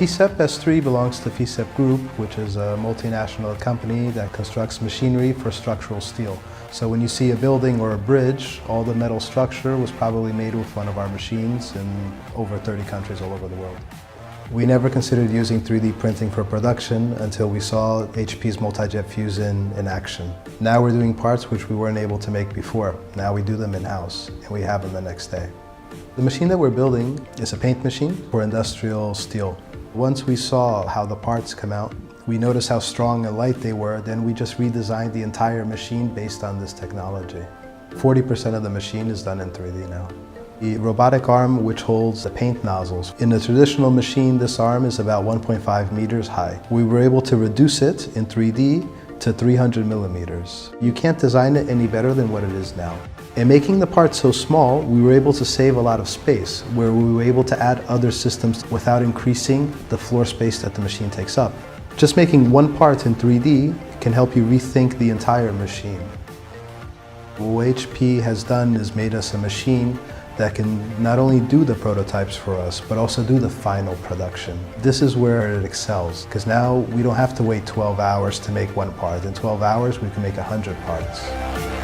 FICEP S3 belongs to FICEP Group, which is a multinational company that constructs machinery for structural steel. So when you see a building or a bridge, all the metal structure was probably made with one of our machines in over 30 countries all over the world. We never considered using 3D printing for production until we saw HP's multijetfusion in action. Now we're doing parts which we weren't able to make before. Now we do them in-house, and we have them the next day. The machine that we're building is a paint machine for industrial steel. Once we saw how the parts come out, we noticed how strong and light they were, then we just redesigned the entire machine based on this technology. 40% of the machine is done in 3D now. The robotic arm which holds the paint nozzles. In a traditional machine, this arm is about 1.5 meters high. We were able to reduce it in 3D to 300 millimeters. You can't design it any better than what it is now. In making the part so small, we were able to save a lot of space, where we were able to add other systems without increasing the floor space that the machine takes up. Just making one part in 3D can help you rethink the entire machine. What HP has done is made us a machine that can not only do the prototypes for us, but also do the final production. This is where it excels, because now we don't have to wait 12 hours to make one part. In 12 hours, we can make 100 parts.